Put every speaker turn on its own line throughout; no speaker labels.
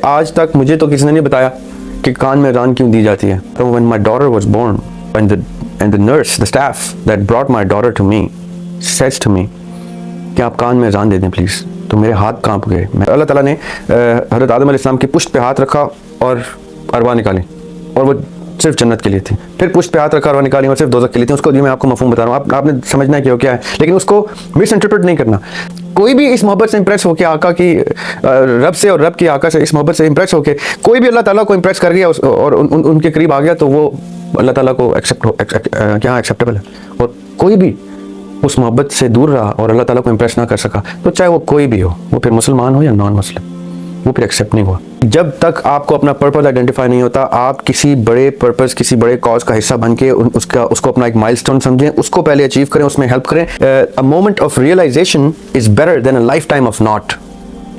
آج تک مجھے تو کسی نے نہیں بتایا کہ کان میں اذان کیوں دی جاتی ہے. When my daughter was born and the nurse, the staff that brought my daughter to me says to me کہ آپ کان میں اذان دے دیں پلیز, تو میرے ہاتھ کانپ گئے. اللہ تعالیٰ نے حضرت آدم علیہ السلام کی پشت پہ ہاتھ رکھا اور ارواح نکالی, اور وہ صرف جنت کے لیے تھی. پھر پشت پہ ہاتھ رکھا ارواح نکالی اور صرف دوزخ کے لیے تھی. اس کو میں آپ کو مفہوم بتا رہا ہوں, آپ نے سمجھنا ہے کہ وہ کیا ہے, لیکن اس کو مس انٹرپریٹ نہیں کرنا. کوئی بھی اس محبت سے امپریس ہو کے آقا کی رب سے اور رب کی آقا سے اس محبت سے امپریس ہو کے کوئی بھی اللہ تعالیٰ کو امپریس کر گیا اور ان کے قریب آ گیا تو وہ اللہ تعالیٰ کو ایکسیپٹیبل ہے. اور کوئی بھی اس محبت سے دور رہا اور اللہ تعالیٰ کو امپریس نہ کر سکا تو چاہے وہ کوئی بھی ہو, وہ پھر مسلمان ہو یا نان مسلم, وہ پھر ایکسیپٹ نہیں ہوا. جب تک آپ کو اپنا پرپز آئیڈینٹیفائی نہیں ہوتا, آپ کسی بڑے پرپز, کسی بڑے کاز کا حصہ بن کے اس کو اپنا ایک مائل سٹون سمجھیں, اس کو پہلے اچیو کریں, اس میں ہیلپ کریں. A moment of realization is better than a lifetime of not.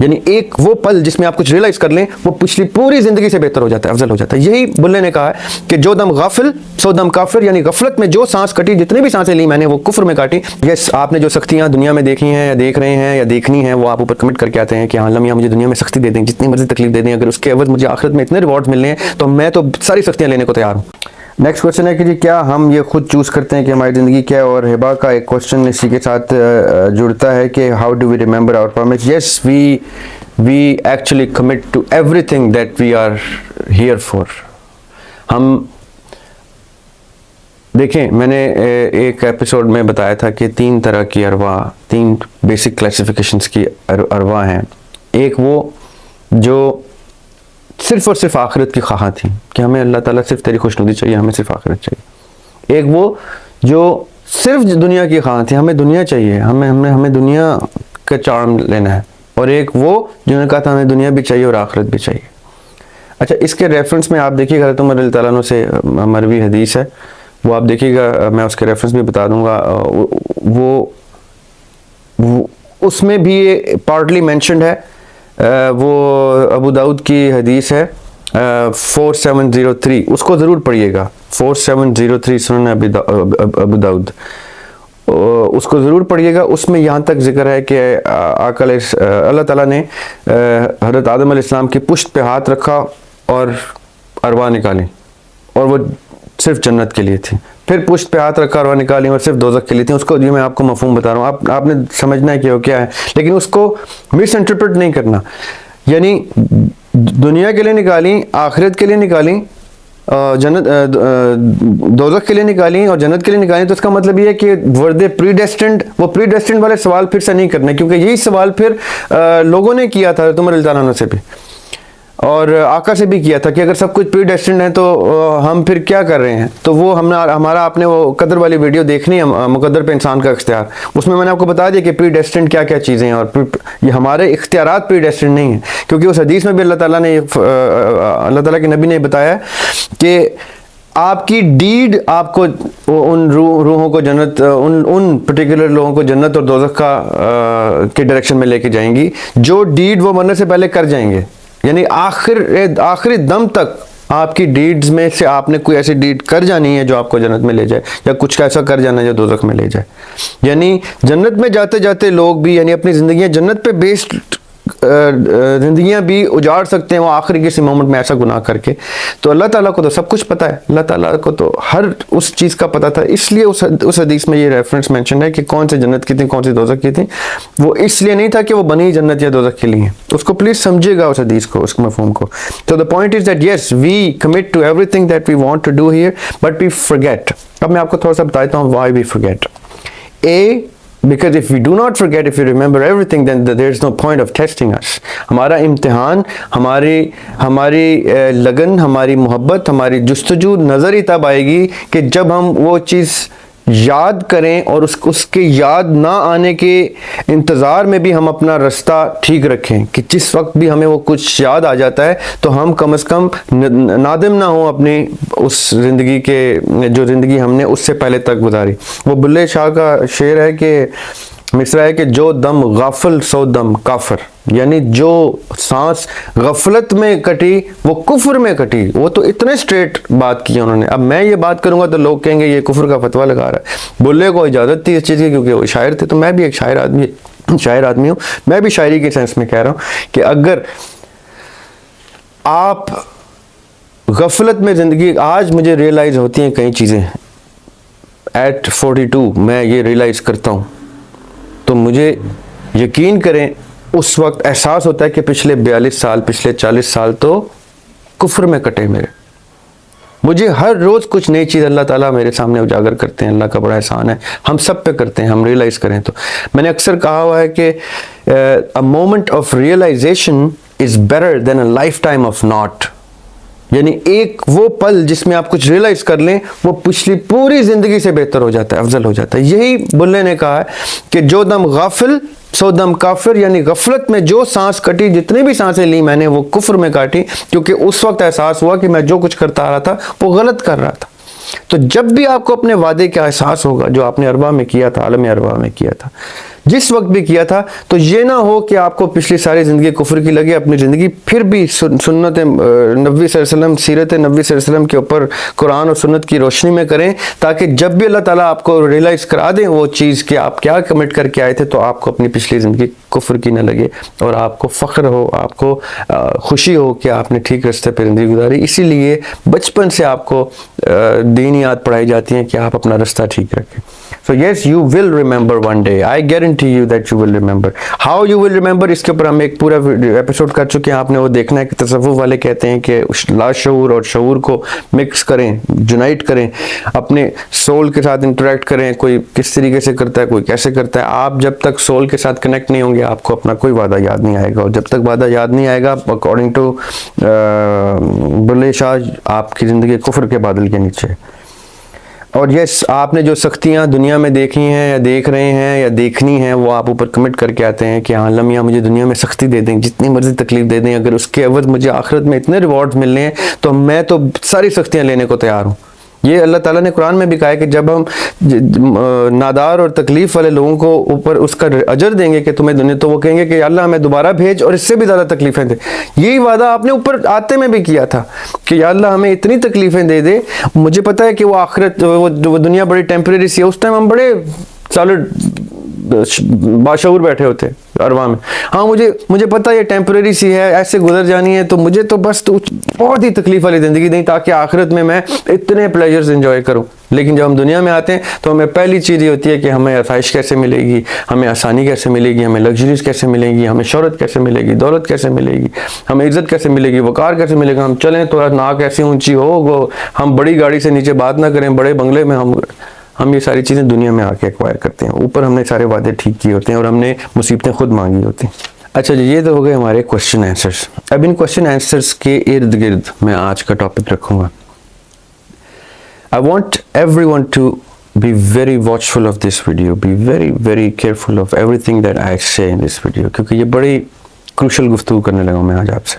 یعنی ایک وہ پل جس میں آپ کچھ ریلائز کر لیں وہ پچھلی پوری زندگی سے بہتر ہو جاتا ہے, افضل ہو جاتا ہے. یہی بلے نے کہا ہے کہ جو دم غافل سو دم کافر, یعنی غفلت میں جو سانس کٹی, جتنی بھی سانسیں لی میں نے وہ کفر میں کاٹی. یس, آپ نے جو سختیاں دنیا میں دیکھی ہیں یا دیکھ رہے ہیں یا دیکھنی ہیں وہ آپ اوپر کمٹ کر کے آتے ہیں کہ ہاں اللہ میاں مجھے دنیا میں سختی دے دیں, جتنی مرضی تکلیف دے دیں, اگر اس کے عوض مجھے آخرت میں اتنے ریوارڈ ملنے ہیں تو میں تو ساری سختیاں لینے کو تیار ہوں. نیکسٹ کوشچن ہے کہ جی کیا ہم یہ خود چوز کرتے ہیں کہ ہماری زندگی کیا ہے, اور ہبا کا ایک کوشچن اسی کے ساتھ جڑتا ہے کہ how do we remember our promise. Yes, we actually commit to everything that we are here for. ہم دیکھیں, میں نے ایک ایپیسوڈ میں بتایا تھا کہ 3 طرح کی ارواح, 3 بیسک کلاسیفیکیشنز کی ارواح ہیں. ایک وہ جو صرف اور صرف آخرت کی خواہاں تھیں کہ ہمیں اللہ تعالیٰ صرف تیری خوشنودی چاہیے, ہمیں صرف آخرت چاہیے. ایک وہ جو صرف دنیا کی خواہاں تھیں, ہمیں دنیا چاہیے, ہمیں دنیا کا چارم لینا ہے. اور ایک وہ جنہوں نے کہا تھا ہمیں دنیا بھی چاہیے اور آخرت بھی چاہیے. اچھا, اس کے ریفرنس میں آپ دیکھیے گا حضرت عمر رضی اللہ عنہ سے مروی حدیث ہے, وہ آپ دیکھیے گا, میں اس کے ریفرنس بھی بتا دوں گا. وہ اس میں بھی پارٹلی مینشنڈ ہے, وہ ابو داؤد کی حدیث ہے 4703, اس کو ضرور پڑھیے گا. 4703 سنن ابو داؤد, اس کو ضرور پڑھیے گا. اس میں یہاں تک ذکر ہے کہ اللہ تعالیٰ نے حضرت آدم علیہ السلام کی پشت پہ ہاتھ رکھا اور ارواح نکالی, اور وہ صرف جنت کے لیے تھی. پھر پشت پہ ہاتھ رکھا, ارواح نکالی اور صرف دوزخ کے لیے تھی. اس کو میں آپ کو مفہوم بتا رہا ہوں, آپ نے سمجھنا ہے کہ وہ کیا ہے, لیکن اس کو مس انٹرپریٹ نہیں کرنا. یعنی دنیا کے لیے نکالی, آخرت کے لیے نکالی, جنت دوزخ کے لیے نکالی اور جنت کے لیے نکالی, تو اس کا مطلب یہ ہے کہ ورد پری ڈیسٹنڈ, وہ پری ڈیسٹنڈ والے سوال پھر سے نہیں کرنے, کیونکہ یہی سوال پھر لوگوں نے کیا تھا عمر رضی اللہ عنہ سے بھی اور آقا سے بھی کیا تھا کہ اگر سب کچھ پری ڈیسٹنڈ ہے تو ہم پھر کیا کر رہے ہیں. تو وہ ہمارا آپ نے وہ قدر والی ویڈیو دیکھنی ہے, مقدر پہ انسان کا اختیار, اس میں نے آپ کو بتا دیا کہ پری ڈیسٹنڈ کیا کیا چیزیں ہیں, اور یہ ہمارے اختیارات پری ڈیسٹنڈ نہیں ہیں. کیونکہ اس حدیث میں بھی اللہ تعالیٰ کے نبی نے بتایا کہ آپ کی ڈیڈ آپ کو ان روحوں کو جنت, ان پرٹیکولر لوگوں کو جنت اور دوزخ کے ڈائریکشن میں لے کے جائیں گی جو ڈیڈ وہ مرنے سے پہلے کر جائیں گے. یعنی آخری دم تک آپ کی ڈیڈز میں سے آپ نے کوئی ایسی ڈیڈ کر جانی ہے جو آپ کو جنت میں لے جائے, یا کچھ ایسا کر جانا ہے جو دوزخ میں لے جائے. یعنی جنت میں جاتے جاتے لوگ بھی یعنی اپنی زندگیاں جنت پہ بیسڈ زندگیاں بھی اجاڑ سکتے ہیں وہ آخری کسی مومنٹ میں ایسا گناہ کر کے. تو اللہ تعالیٰ کو تو سب کچھ پتہ ہے, اللہ تعالیٰ کو تو ہر اس چیز کا پتہ تھا, اس لیے اس حدیث میں یہ ریفرنس مینشن ہے کہ کون سے جنت کی تھیں کون سی دوزخ کی تھیں. وہ اس لیے نہیں تھا کہ وہ بنی جنت یا دوزخ کے لیے. اس کو پلیز سمجھے گا اس حدیث کو, اس مفہوم کو. تو the point is that yes, we commit to everything that we want to do here, but we forget. اب میں آپ کو تھوڑا سا بتاتا ہوں why we forget. Because if we do not forget, if we remember everything, then there is no point of testing us. ہمارا امتحان, ہماری لگن, ہماری محبت, ہماری جستجو نظر ہی تب آئے گی کہ جب ہم وہ چیز یاد کریں اور اس کے یاد نہ آنے کے انتظار میں بھی ہم اپنا رستہ ٹھیک رکھیں, کہ جس وقت بھی ہمیں وہ کچھ یاد آ جاتا ہے تو ہم کم از کم نادم نہ ہوں اپنی اس زندگی کے جو زندگی ہم نے اس سے پہلے تک گزاری. وہ بلے شاہ کا شعر ہے کہ مصرع ہے کہ جو دم غافل سو دم کافر, یعنی جو سانس غفلت میں کٹی وہ کفر میں کٹی. وہ تو اتنے اسٹریٹ بات کی انہوں نے. اب میں یہ بات کروں گا تو لوگ کہیں گے یہ کفر کا فتویٰ لگا رہا ہے. بلے کو اجازت تھی اس چیز کی کیونکہ وہ شاعر تھے, تو میں بھی ایک شاعر آدمی ہوں. میں بھی شاعری کے سینس میں کہہ رہا ہوں کہ اگر آپ غفلت میں زندگی, آج مجھے ریئلائز ہوتی ہیں کئی چیزیں, ایٹ 42 میں یہ ریئلائز کرتا ہوں, تو مجھے یقین کریں اس وقت احساس ہوتا ہے کہ پچھلے 42 سال, پچھلے 40 سال تو کفر میں کٹے میرے. مجھے ہر روز کچھ نئی چیز اللہ تعالیٰ میرے سامنے اجاگر کرتے ہیں. اللہ کا بڑا احسان ہے, ہم سب پہ کرتے ہیں, ہم ریئلائز کریں تو. میں نے اکثر کہا ہوا ہے کہ a moment of realization is better than a lifetime of not. یعنی ایک وہ پل جس میں آپ کچھ ریئلائز کر لیں, وہ پچھلی پوری زندگی سے بہتر ہو جاتا ہے, افضل ہو جاتا ہے. یہی بلے نے کہا ہے کہ جو دم غافل سو دم کافر, یعنی غفلت میں جو سانس کٹی, جتنی بھی سانسیں لی میں نے وہ کفر میں کاٹی, کیونکہ اس وقت احساس ہوا کہ میں جو کچھ کرتا آ رہا تھا وہ غلط کر رہا تھا. تو جب بھی آپ کو اپنے وعدے کا احساس ہوگا جو آپ نے ارواح میں کیا تھا, عالم ارواح میں کیا تھا, جس وقت بھی کیا تھا, تو یہ نہ ہو کہ آپ کو پچھلی ساری زندگی کفر کی لگے. اپنی زندگی پھر بھی سنت نبی صلی اللہ علیہ وسلم, سیرت نبی صلی اللہ علیہ وسلم کے اوپر قرآن اور سنت کی روشنی میں کریں, تاکہ جب بھی اللہ تعالیٰ آپ کو ریئلائز کرا دیں وہ چیز کہ آپ کیا کمٹ کر کے آئے تھے, تو آپ کو اپنی پچھلی زندگی کفر کی نہ لگے, اور آپ کو فخر ہو, آپ کو خوشی ہو کہ آپ نے ٹھیک راستے پہ زندگی گزاری. اسی لیے بچپن سے آپ کو دینیات پڑھائی جاتی ہیں کہ آپ اپنا رستہ ٹھیک رکھیں. So yes, you will remember one day. I guarantee you that you will remember. How you will remember, اس کے اوپر ہم ایک پورا ایپیسوڈ کر چکے ہیں. آپ نے وہ دیکھنا ہے کہ تصوف والے کہتے ہیں کہ لاشعور اور شعور کو مکس کریں, یونائٹ کریں, اپنے سول کے ساتھ انٹریکٹ کریں. کوئی کس طریقے سے کرتا ہے, کوئی کیسے کرتا ہے. آپ جب تک سول کے ساتھ کنیکٹ نہیں ہوں گے, آپ کو اپنا کوئی وعدہ یاد نہیں آئے گا, اور جب تک وعدہ یاد نہیں آئے گا, اکارڈنگ ٹو بلے شاہ, آپ کی زندگی کفر کے بادل کے نیچے. اور یس, آپ نے جو سختیاں دنیا میں دیکھی ہیں یا دیکھ رہے ہیں یا دیکھنی ہیں, وہ آپ اوپر کمٹ کر کے آتے ہیں کہ ہاں اللہ میاں مجھے دنیا میں سختی دے دیں, جتنی مرضی تکلیف دے دیں, اگر اس کے عوض مجھے آخرت میں اتنے ریوارڈز ملنے ہیں تو میں تو ساری سختیاں لینے کو تیار ہوں. یہ اللہ تعالیٰ نے قرآن میں بھی کہا ہے کہ جب ہم نادار اور تکلیف والے لوگوں کو اوپر اس کا اجر دیں گے کہ تمہیں دنیا, تو وہ کہیں گے کہ اللہ ہمیں دوبارہ بھیج اور اس سے بھی زیادہ تکلیفیں دے. یہی وعدہ آپ نے اوپر آتے میں بھی کیا تھا کہ یا اللہ ہمیں اتنی تکلیفیں دے دے. مجھے پتا ہے کہ وہ آخرت, وہ دنیا بڑی ٹیمپریری سی ہے, اس ٹائم ہم بڑے سالڈ باشعور بیٹھے ہوتے ارواح میں. ہاں مجھے پتہ یہ ٹیمپریری سی ہے, ایسے گزر جانی ہے, تو مجھے تو بس بہت ہی تکلیف والی زندگی دیں تاکہ آخرت میں اتنے پلیجرز انجوائے کروں. لیکن جب ہم دنیا میں آتے ہیں تو ہمیں پہلی چیز یہ ہوتی ہے کہ ہمیں آسائش کیسے ملے گی, ہمیں آسانی کیسے ملے گی, ہمیں لگژریز کیسے ملے گی, ہمیں شہرت کیسے ملے گی, دولت کیسے ملے گی, ہمیں عزت کیسے ملے گی, وقار کیسے ملے گا. ہم چلیں تو ناک ایسی اونچی ہو, ہم بڑی گاڑی سے نیچے بات نہ کریں, بڑے بنگلے میں ہم یہ ساری چیزیں دنیا میں آ کے ایکوائر کرتے ہیں. اوپر ہم نے سارے وعدے ٹھیک کیے ہوتے ہیں اور ہم نے مصیبتیں خود مانگی ہوتی ہیں. اچھا جی, یہ تو ہو گئے ہمارے کوشچن آنسرس. اب ان کوشچن آنسرس کے ارد گرد میں آج کا ٹاپک رکھوں گا. I want everyone to be very watchful of this video. Be very, very careful of everything that I say in this video. کیونکہ یہ بڑی کروشل گفتگو کرنے لگا ہوں میں آج آپ سے.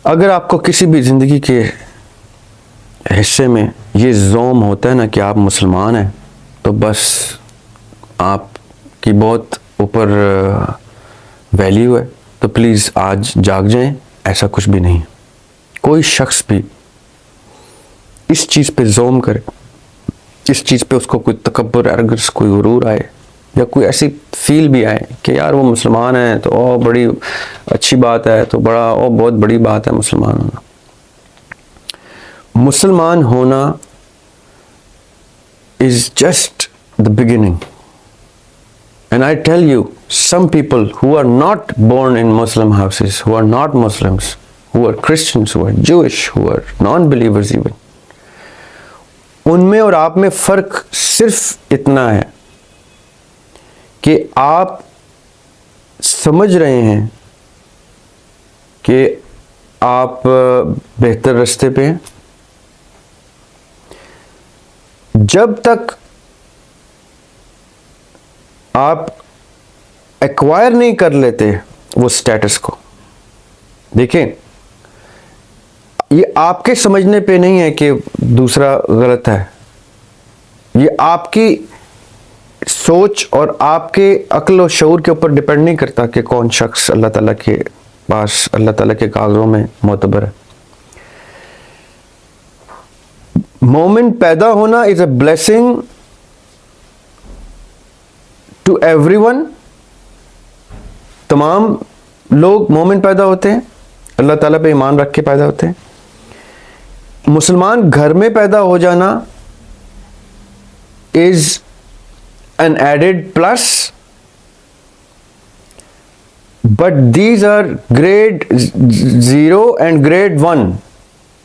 اگر آپ کو کسی بھی زندگی کے حصے میں یہ زوم ہوتا ہے نا کہ آپ مسلمان ہیں, تو بس آپ کی بہت اوپر ویلیو ہے, تو پلیز آج جاگ جائیں. ایسا کچھ بھی نہیں. کوئی شخص بھی اس چیز پہ زوم کرے, اس چیز پہ اس کو کوئی تکبر, ایرگنس, کوئی غرور آئے, یا کوئی ایسی فیل بھی آئے کہ یار وہ مسلمان ہیں تو بڑی اچھی بات ہے, تو بہت بڑی بات ہے مسلمان ہونا. مسلمان ہونا is just the beginning. And I tell you, some people who are not born in Muslim houses, who are not Muslims, who are Christians, who are Jewish, who are non-believers even, ان میں اور آپ میں فرق صرف اتنا ہے کہ آپ سمجھ رہے ہیں کہ آپ بہتر راستے پہ ہیں. جب تک آپ ایکوائر نہیں کر لیتے وہ سٹیٹس کو, دیکھیں یہ آپ کے سمجھنے پہ نہیں ہے کہ دوسرا غلط ہے, یہ آپ کی سوچ اور آپ کے عقل و شعور کے اوپر ڈپینڈ نہیں کرتا کہ کون شخص اللہ تعالیٰ کے پاس, اللہ تعالیٰ کے کاغذوں میں معتبر ہے. مومن پیدا ہونا is a blessing to everyone. تمام لوگ مومن پیدا ہوتے ہیں, اللہ تعالیٰ پہ ایمان رکھ کے پیدا ہوتے ہیں. مسلمان گھر میں پیدا ہو جانا از an added plus, but these are grade 0 and grade 1,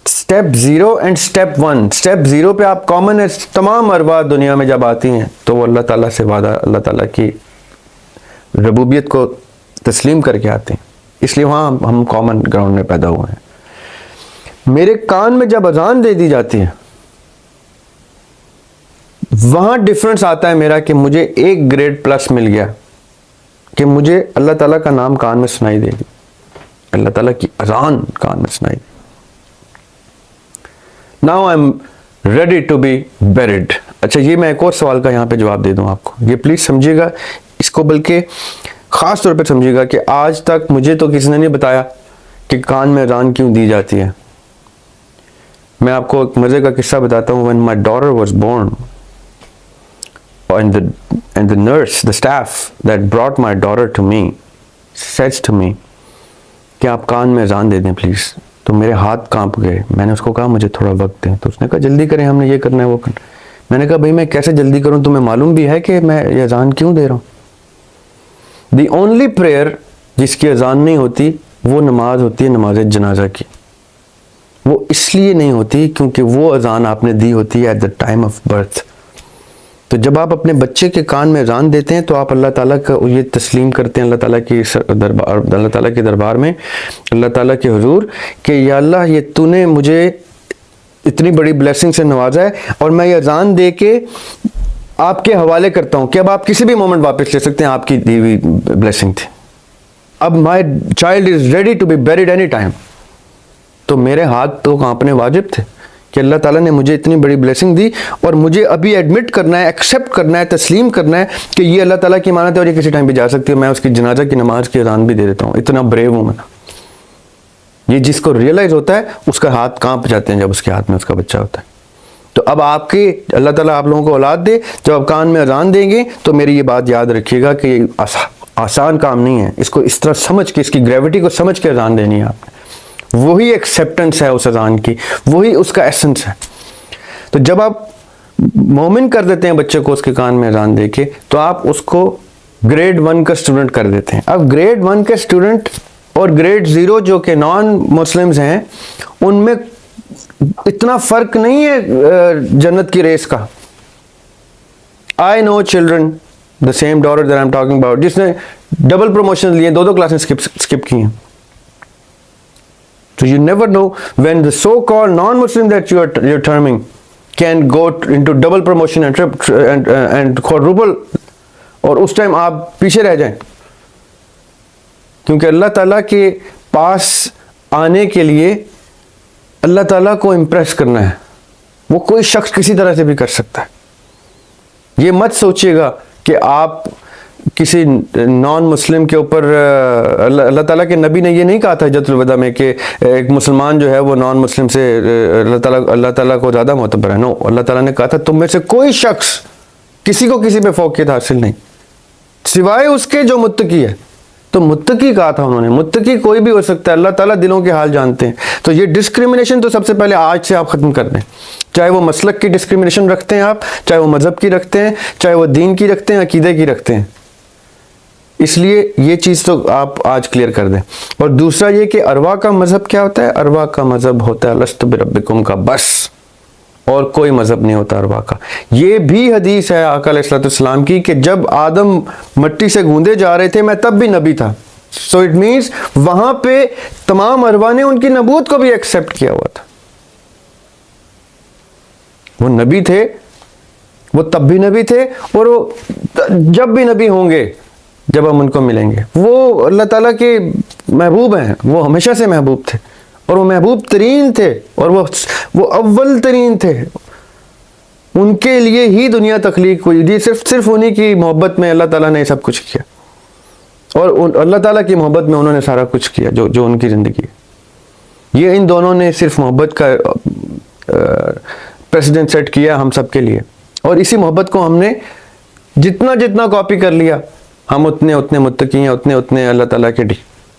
step 0 and step 1. step 0 پہ آپ کامن ہے, تمام ارواح دنیا میں جب آتی ہیں تو وہ اللہ تعالیٰ سے وعدہ, اللہ تعالیٰ کی ربوبیت کو تسلیم کر کے آتے ہیں, اس لیے وہاں ہم کامن گراؤنڈ میں پیدا ہوئے ہیں. میرے کان میں جب اذان دے دی جاتی ہے وہاں ڈفرنس آتا ہے میرا کہ مجھے ایک گریڈ پلس مل گیا کہ مجھے اللہ تعالیٰ کا نام کان میں سنائی دے دی, اللہ تعالیٰ کی اذان کان میں سنائی دی. Now I'm ready to be buried. اچھا, یہ میں ایک اور سوال کا یہاں پہ جواب دے دوں آپ کو, یہ پلیز سمجھیے گا اس کو, بلکہ خاص طور پہ سمجھیے گا کہ آج تک مجھے تو کسی نے نہیں بتایا کہ کان میں اذان کیوں دی جاتی ہے. میں آپ کو ایک مزے کا قصہ بتاتا ہوں. When my daughter was born, and the nurse, the staff that brought my daughter to me says to me کہ آپ کان میں اذان دے دیں پلیز, تو میرے ہاتھ کانپ گئے. میں نے اس کو کہا مجھے تھوڑا وقت دیں, تو اس نے کہا جلدی کریں, ہم نے یہ کرنا ہے وہ کرنا. میں نے کہا بھائی میں کیسے جلدی کروں, تمہیں معلوم بھی ہے کہ میں یہ اذان کیوں دے رہا ہوں. دی اونلی پریئر جس کی اذان نہیں ہوتی وہ نماز ہوتی ہے, نماز جنازہ کی. وہ اس لیے نہیں ہوتی کیونکہ وہ اذان آپ نے دی ہوتی ہے at the time of birth. تو جب آپ اپنے بچے کے کان میں اذان دیتے ہیں تو آپ اللہ تعالیٰ کا یہ تسلیم کرتے ہیں اللہ تعالیٰ کی دربار, اللہ تعالیٰ کے دربار میں, اللہ تعالیٰ کے حضور, کہ یا اللہ یہ تو نے مجھے اتنی بڑی بلیسنگ سے نوازا ہے اور میں یہ اذان دے کے آپ کے حوالے کرتا ہوں کہ اب آپ کسی بھی مومنٹ واپس لے سکتے ہیں, آپ کی دی ہوئی بلیسنگ تھی. اب my child is ready to be buried any time. تو میرے ہاتھ تو کانپنے واجب تھے کہ اللہ تعالیٰ نے مجھے اتنی بڑی بلیسنگ دی اور مجھے ابھی ایڈمٹ کرنا ہے, ایکسیپٹ کرنا ہے, تسلیم کرنا ہے کہ یہ اللہ تعالیٰ کی امانت ہے اور یہ کسی ٹائم بھی جا سکتی ہے. میں اس کی جنازہ کی نماز کی اذان بھی دے دیتا ہوں, اتنا بریو ہوں میں. یہ جس کو ریئلائز ہوتا ہے اس کا ہاتھ کانپ جاتے ہیں جب اس کے ہاتھ میں اس کا بچہ ہوتا ہے. تو اب آپ کے اللہ تعالیٰ آپ لوگوں کو اولاد دے, جب آپ کان میں اذان دیں گے تو میری یہ بات یاد رکھیے گا کہ یہ آسان کام نہیں ہے. اس کو اس طرح سمجھ کے, اس کی گریوٹی کو سمجھ کے اذان دینی ہے آپ نے. وہی ایکسیپٹنس ہے اس اذان کی, وہی اس کا ایسنس ہے. تو جب آپ مومن کر دیتے ہیں بچے کو اس کے کان میں اذان دے کے, تو آپ اس کو گریڈ 1 کا اسٹوڈنٹ کر دیتے ہیں. اب گریڈ 1 کے اسٹوڈنٹ اور گریڈ 0 جو کہ نان مسلمز ہیں ان میں اتنا فرق نہیں ہے جنت کی ریس کا. I know children, the same daughter that I'm talking about, جس نے ڈبل پروموشن لیے, 2 کلاسیں اسکپ کی ہیں. So you never know when the so-called non-Muslim that you're terming can go into double promotion and quadruple, اور اس time آپ پیچھے رہ جائیں. کیونکہ اللہ تعالیٰ کے پاس آنے کے لیے اللہ تعالیٰ کو امپریس کرنا ہے. وہ کوئی شخص کسی طرح سے بھی کر سکتا ہے. یہ مت سوچیے گا کہ آپ کسی نان مسلم کے اوپر, اللہ تعالیٰ کے نبی نے یہ نہیں کہا تھا حجۃ الوداع میں کہ ایک مسلمان جو ہے وہ نان مسلم سے اللہ تعالیٰ کو زیادہ معتبر ہے. نو, اللہ تعالیٰ نے کہا تھا تم میں سے کوئی شخص کسی کو کسی پہ فوقیت حاصل نہیں سوائے اس کے جو متقی ہے. تو متقی کہا تھا انہوں نے, متقی کوئی بھی ہو سکتا ہے, اللہ تعالیٰ دلوں کے حال جانتے ہیں. تو یہ ڈسکریمنیشن تو سب سے پہلے آج سے آپ ختم کر دیں. چاہے وہ مسلک کی ڈسکریمنیشن رکھتے ہیں آپ, چاہے وہ مذہب کی رکھتے ہیں, چاہے وہ دین کی رکھتے ہیں, عقیدے کی رکھتے ہیں. اس لیے یہ چیز تو آپ آج کلیئر کر دیں. اور دوسرا یہ کہ ارواح کا مذہب کیا ہوتا ہے؟ ارواح کا مذہب ہوتا ہے لست بربکم کا, بس, اور کوئی مذہب نہیں ہوتا ارواح کا. یہ بھی حدیث ہے آقا علیہ السلام کی کہ جب آدم مٹی سے گوندے جا رہے تھے میں تب بھی نبی تھا. سو اٹ مینس وہاں پہ تمام ارواح نے ان کی نبوت کو بھی ایکسیپٹ کیا ہوا تھا. وہ نبی تھے, وہ تب بھی نبی تھے, اور وہ جب بھی نبی ہوں گے جب ہم ان کو ملیں گے. وہ اللہ تعالیٰ کے محبوب ہیں, وہ ہمیشہ سے محبوب تھے, اور وہ محبوب ترین تھے, اور وہ اول ترین تھے. ان کے لیے ہی دنیا تخلیق ہوئی. صرف انہی کی محبت میں اللہ تعالیٰ نے سب کچھ کیا, اور اللہ تعالیٰ کی محبت میں انہوں نے سارا کچھ کیا جو ان کی زندگی ہے. یہ ان دونوں نے صرف محبت کا پریسیڈنٹ سیٹ کیا ہم سب کے لیے, اور اسی محبت کو ہم نے جتنا کاپی کر لیا ہم اتنے متقی ہیں, اتنے اللہ تعالیٰ کے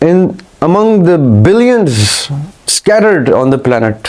in among the billions scattered on the planet,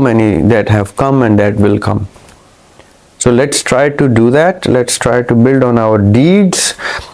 many that have come and that will come. So let's try to do that. Let's try to build on our deeds.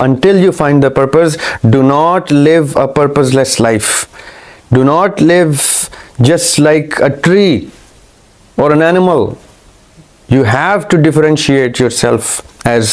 until you find the purpose, do not live a purposeless life. Do not live just like a tree or an animal. You have to differentiate yourself as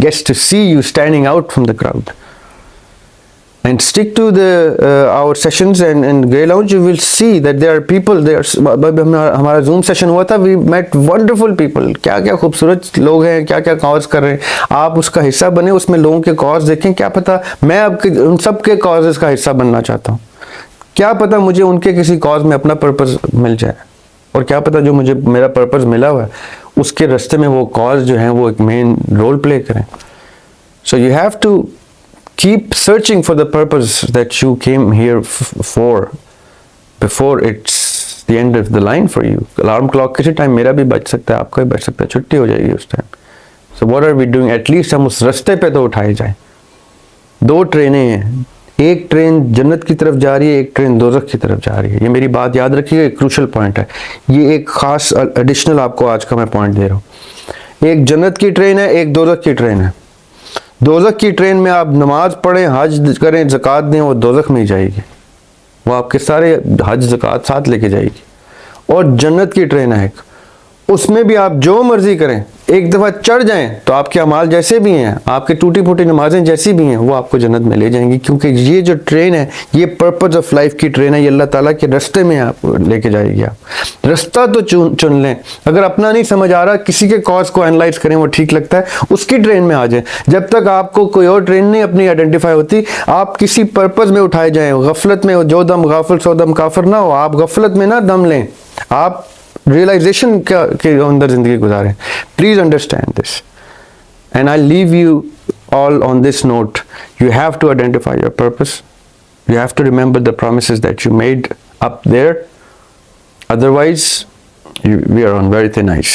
gets to see you standing out from the crowd. and stick to the our sessions and Grey Lounge, you will see that there are people there. ہمارا zoom session ہوا تھا, we met wonderful people. کیا کیا خوبصورت لوگ ہیں, کیا کیا کاز کر رہے ہیں. آپ اس کا حصہ بنے, اس میں لوگوں کے کاز دیکھیں. کیا پتہ میں اب ان سب کے کازز کا حصہ بننا چاہتا ہوں. کیا پتہ مجھے ان کے کسی کاز میں اپنا پرپز مل جائے, اور کیا پتہ جو مجھے میرا پرپز ملا ہوا ہے اس کے راستے میں وہ کاز جو ہیں وہ ایک مین رول پلے کریں. So you have to keep searching for the purpose that you came here for before it's the end of the line for you. Alarm clock کسی ٹائم میرا بھی بج سکتا ہے, آپ کا بھی بج سکتا ہے, چھٹی ہو جائے گی اس time. So what are we doing? At least ہم اس رستے پہ تو اٹھائے جائیں. 2 ٹرینیں ہیں, ایک ٹرین جنت کی طرف جا رہی ہے, ایک ٹرین دوزخ کی طرف جا رہی ہے. یہ میری بات یاد رکھیے, ایک کروشل پوائنٹ ہے. یہ ایک خاص ایڈیشنل آپ کو آج کا میں پوائنٹ دے رہا ہوں. ایک جنت کی ٹرین ہے, ایک دوزخ کی ٹرین ہے. دوزخ کی ٹرین میں آپ نماز پڑھیں, حج کریں, زکوٰۃ دیں, وہ دوزخ میں ہی جائے گی, وہ آپ کے سارے حج زکوٰۃ ساتھ لے کے جائے گی. اور جنت کی ٹرین ہے ایک, اس میں بھی آپ جو مرضی کریں, ایک دفعہ چڑھ جائیں تو آپ کے اعمال جیسے بھی ہیں, آپ کے ٹوٹی پھوٹی نمازیں جیسی بھی ہیں, وہ آپ کو جنت میں لے جائیں گی. کیونکہ یہ جو ٹرین ہے یہ پرپز آف لائف کی ٹرین ہے, یہ اللہ تعالیٰ کے رستے میں آپ لے کے جائے گی. آپ رستہ تو چن لیں. اگر اپنا نہیں سمجھ آ رہا, کسی کے کاز کو انالائز کریں, وہ ٹھیک لگتا ہے, اس کی ٹرین میں آ جائیں. جب تک آپ کو کوئی اور ٹرین نہیں اپنی آئیڈینٹیفائی ہوتی, آپ کسی پرپز میں اٹھائے جائیں. غفلت میں جو دم غافل سو دم کافر نہ ہو. آپ غفلت میں نہ دم لیں, آپ ریئلائزیشن کے اندر زندگی گزاریں. Please understand this, and I leave you all on this note. You have to identify your purpose. You have to remember the promises that you made up there. Otherwise, we are on very thin ice.